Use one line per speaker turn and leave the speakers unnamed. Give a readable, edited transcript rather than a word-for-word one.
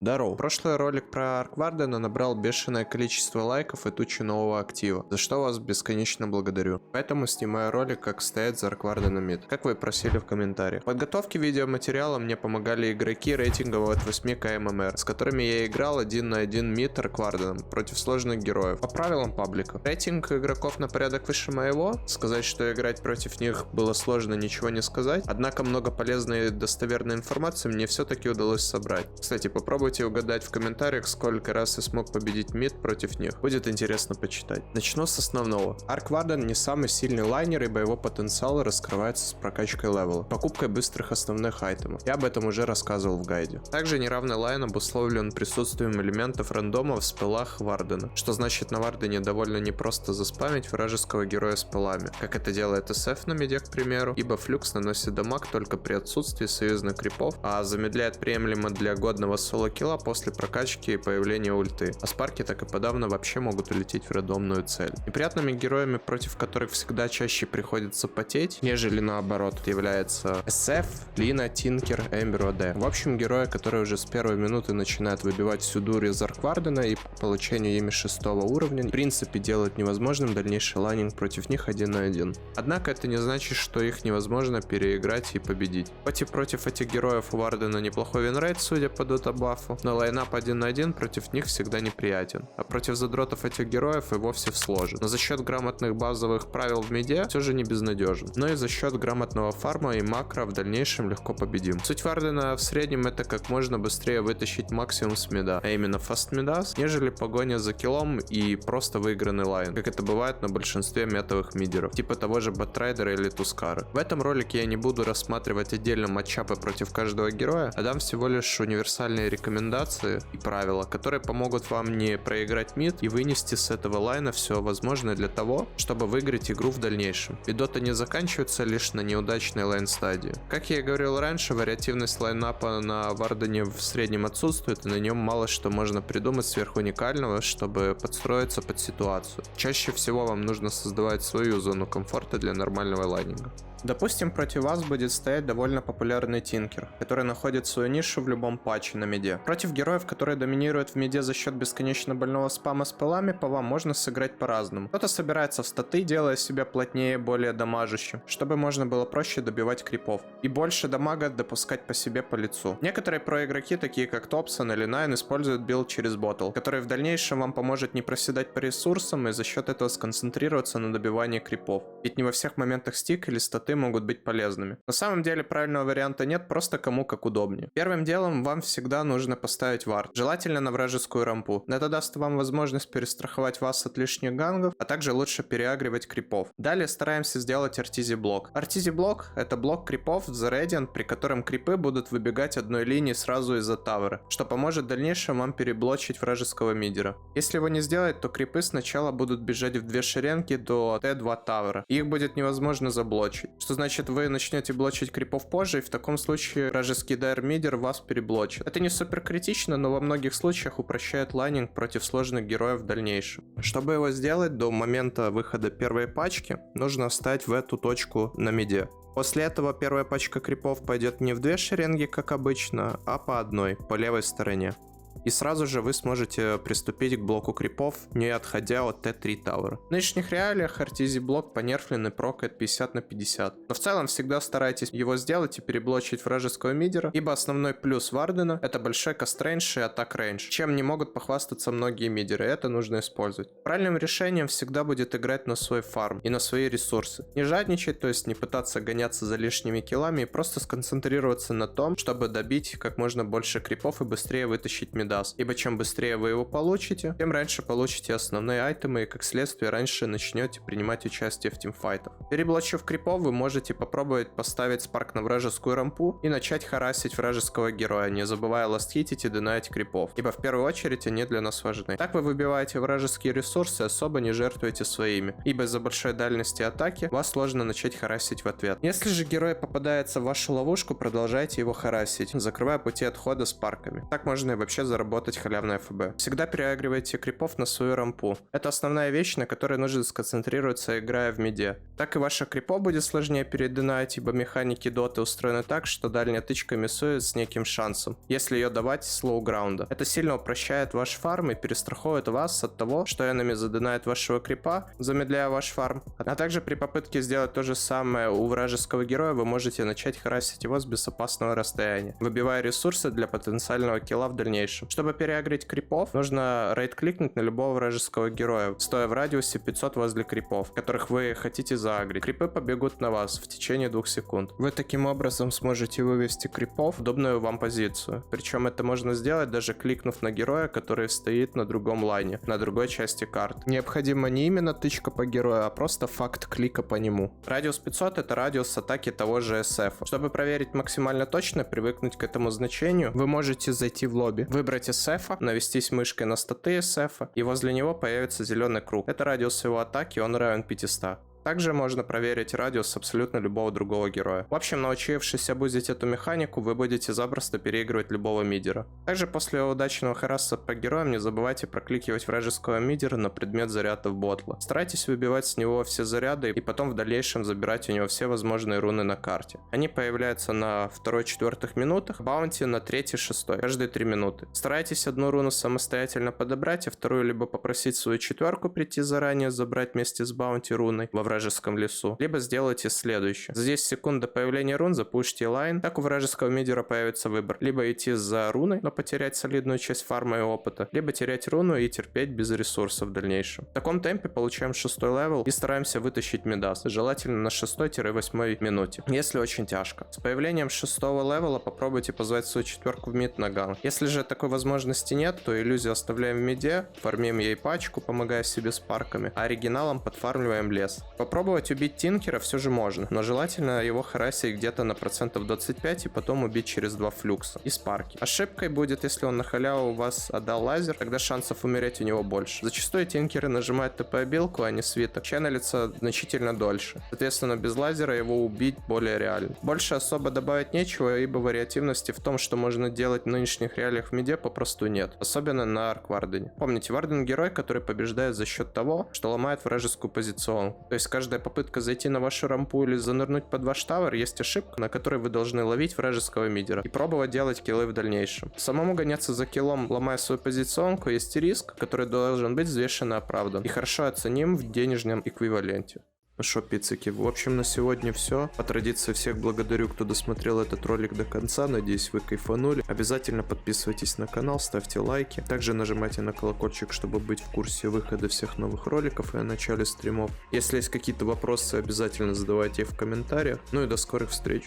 Здорово. Прошлый ролик про Арквардена набрал бешеное количество лайков и тучу нового актива, за что вас бесконечно благодарю. Поэтому снимаю ролик, как стоять за Аркварденом мид, как вы просили в комментариях. В подготовке видеоматериала мне помогали игроки рейтингового от 8 КММР, с которыми я играл 1 на 1 мид Аркварденом против сложных героев, по правилам паблика. Рейтинг игроков на порядок выше моего, сказать, что играть против них было сложно, ничего не сказать, однако много полезной и достоверной информации мне все-таки удалось собрать. Кстати, попробуйте угадать в комментариях, сколько раз я смог победить мид против них. Будет интересно почитать. Начну с основного. Аркварден не самый сильный лайнер, ибо его потенциал раскрывается с прокачкой левела, покупкой быстрых основных айтемов. Я об этом уже рассказывал в гайде. Также неравный лайн обусловлен присутствием элементов рандома в спеллах Вардена, что значит на Вардене довольно непросто заспамить вражеского героя спеллами, как это делает SF на миде, к примеру, ибо флюкс наносит дамаг только при отсутствии союзных крипов, а замедляет приемлемо для годного соло-килла после прокачки и появления ульты, а спарки так и подавно вообще могут улететь в рандомную цель. Неприятными героями, против которых всегда чаще приходится потеть, нежели наоборот, является SF, Лина, Тинкер, Эмбер, ОД. В общем, герои, которые уже с первой минуты начинают выбивать всю дурь из Арквардена и по получению ими 6 уровня, в принципе делают невозможным дальнейший лайнинг против них 1 на 1. Однако это не значит, что их невозможно переиграть и победить. Хоть и против этих героев у Вардена неплохой винрейт, судя по дота-бафу, но лайнап 1 на 1 против них всегда неприятен, а против задротов этих героев и вовсе сложен. Но за счет грамотных базовых правил в миде все же не безнадежен, но и за счет грамотного фарма и макро в дальнейшем легко победим. Суть Вардена в среднем это как можно быстрее вытащить максимум с мида, а именно фаст мидас, нежели погоня за киллом и просто выигранный лайн, как это бывает на большинстве метовых мидеров, типа того же Батрайдера или Тускары. В этом ролике я не буду рассматривать отдельно матчапы против каждого героя, а дам всего лишь универсальные рекомендации и правила, которые помогут вам не проиграть мид и вынести с этого лайна все возможное для того, чтобы выиграть игру в дальнейшем. И дота не заканчивается лишь на неудачной лайн стадии. Как я и говорил раньше, вариативность лайнапа на Вардене в среднем отсутствует, и на нем мало что можно придумать сверхуникального, чтобы подстроиться под ситуацию. Чаще всего вам нужно создавать свою зону комфорта для нормального лайнинга. Допустим, против вас будет стоять довольно популярный Тинкер, который находит свою нишу в любом патче на миде. Против героев, которые доминируют в миде за счет бесконечно больного спама с пылами, по вам можно сыграть по-разному. Кто-то собирается в статы, делая себя плотнее и более дамажащим, чтобы можно было проще добивать крипов и больше дамага допускать по себе по лицу. Некоторые проигроки, такие как Топсон или Найн, используют билд через ботл, который в дальнейшем вам поможет не проседать по ресурсам и за счет этого сконцентрироваться на добивании крипов. Ведь не во всех моментах стик или статы могут быть полезными. На самом деле правильного варианта нет, просто кому как удобнее. Первым делом вам всегда нужно поставить вард, желательно на вражескую рампу. Это даст вам возможность перестраховать вас от лишних гангов, а также лучше переагривать крипов. Далее стараемся сделать артизи блок. Артизи блок — это блок крипов в The Radiant, при котором крипы будут выбегать одной линии сразу из-за тавера, что поможет в дальнейшем вам переблочить вражеского мидера. Если его не сделать, то крипы сначала будут бежать в две шеренги до Т2 тавера, и их будет невозможно заблочить. Что значит, вы начнете блочить крипов позже, и в таком случае вражеский дайр мидер вас переблочит. Это не супер критично, но во многих случаях упрощает лайнинг против сложных героев в дальнейшем. Чтобы его сделать, до момента выхода первой пачки нужно встать в эту точку на миде. После этого первая пачка крипов пойдет не в две шеренги, как обычно, а по одной, по левой стороне. И сразу же вы сможете приступить к блоку крипов, не отходя от Т3 Tower. В нынешних реалиях артизи блок понерфлен и прокает 50 на 50. Но в целом всегда старайтесь его сделать и переблочить вражеского мидера, ибо основной плюс Вардена — это большой каст-рейндж и атак-рейндж, чем не могут похвастаться многие мидеры, это нужно использовать. Правильным решением всегда будет играть на свой фарм и на свои ресурсы. Не жадничать, то есть не пытаться гоняться за лишними киллами, и просто сконцентрироваться на том, чтобы добить как можно больше крипов и быстрее вытащить мид. Ибо чем быстрее вы его получите, тем раньше получите основные айтемы и как следствие раньше начнете принимать участие в тимфайтах. Переблочив крипов, вы можете попробовать поставить спарк на вражескую рампу и начать харасить вражеского героя, не забывая ластхитить и динать крипов, ибо в первую очередь они для нас важны. Так вы выбиваете вражеские ресурсы, особо не жертвуете своими, ибо из-за большой дальности атаки вас сложно начать харасить в ответ. Если же герой попадается в вашу ловушку, продолжайте его харасить, закрывая пути отхода спарками. Так можно и вообще заработать заработать халявное ФБ. Всегда переагривайте крипов на свою рампу. Это основная вещь, на которой нужно сконцентрироваться, играя в миде. Так и ваша крипо будет сложнее перединать, ибо механики доты устроены так, что дальняя тычка миссует с неким шансом, если ее давать с лоу-граунда. Это сильно упрощает ваш фарм и перестраховывает вас от того, что энеми задинает вашего крипа, замедляя ваш фарм. А также при попытке сделать то же самое у вражеского героя, вы можете начать харасить его с безопасного расстояния, выбивая ресурсы для потенциального килла в дальнейшем. Чтобы переагрить крипов, нужно рейд-кликнуть на любого вражеского героя, стоя в радиусе 500 возле крипов, которых вы хотите заагрить. Крипы побегут на вас в течение 2 секунд. Вы таким образом сможете вывести крипов в удобную вам позицию. Причем это можно сделать, даже кликнув на героя, который стоит на другом лайне, на другой части карты. Необходимо не именно тычка по герою, а просто факт клика по нему. Радиус 500 — это радиус атаки того же SF. Чтобы проверить максимально точно, привыкнуть к этому значению, вы можете зайти в лобби, выбрать SF, навестись мышкой на статы SF, и возле него появится зеленый круг. Это радиус его атаки, он равен 500. Также можно проверить радиус абсолютно любого другого героя. В общем, научившись абузить эту механику, вы будете запросто переигрывать любого мидера. Также после удачного хараса по героям не забывайте прокликивать вражеского мидера на предмет зарядов ботла. Старайтесь выбивать с него все заряды и потом в дальнейшем забирать у него все возможные руны на карте. Они появляются на 2-4 минутах, баунти на 3-6, каждые 3 минуты. Старайтесь одну руну самостоятельно подобрать, а вторую либо попросить свою 4 прийти заранее, забрать вместе с баунти руной во вражеском лесу, либо сделайте следующее. За 10 секунд до появления рун запушьте лайн, так у вражеского мидера появится выбор: либо идти за руной, но потерять солидную часть фарма и опыта, либо терять руну и терпеть без ресурсов в дальнейшем. В таком темпе получаем 6 левел и стараемся вытащить мидас, желательно на 6-8 минуте, если очень тяжко. С появлением 6 левела попробуйте позвать свою 4 в мид на ганг. Если же такой возможности нет, то иллюзию оставляем в миде, фармим ей пачку, помогая себе с парками, а оригиналом подфармливаем лес. Попробовать убить Тинкера все же можно, но желательно его харасить где-то на 25% и потом убить через 2 флюкса и спарки. Ошибкой будет, если он на халяву у вас отдал лазер, тогда шансов умереть у него больше. Зачастую Тинкеры нажимают ТП-обилку, а не свиток, ченнелится значительно дольше. Соответственно, без лазера его убить более реально. Больше особо добавить нечего, ибо вариативности в том, что можно делать в нынешних реалиях в миде, попросту нет. Особенно на Арквардене. Помните, Варден герой, который побеждает за счет того, что ломает вражескую позиционку. То есть каждая попытка зайти на вашу рампу или занырнуть под ваш тавер есть ошибка, на которой вы должны ловить вражеского мидера и пробовать делать киллы в дальнейшем. Самому гоняться за киллом, ломая свою позиционку, есть риск, который должен быть взвешенно оправдан и хорошо оценим в денежном эквиваленте. Ну шо, пиццики, в общем, на сегодня все. По традиции всех благодарю, кто досмотрел этот ролик до конца. Надеюсь, вы кайфанули. Обязательно подписывайтесь на канал, ставьте лайки. Также нажимайте на колокольчик, чтобы быть в курсе выхода всех новых роликов и о начале стримов. Если есть какие-то вопросы, обязательно задавайте их в комментариях. Ну и до скорых встреч.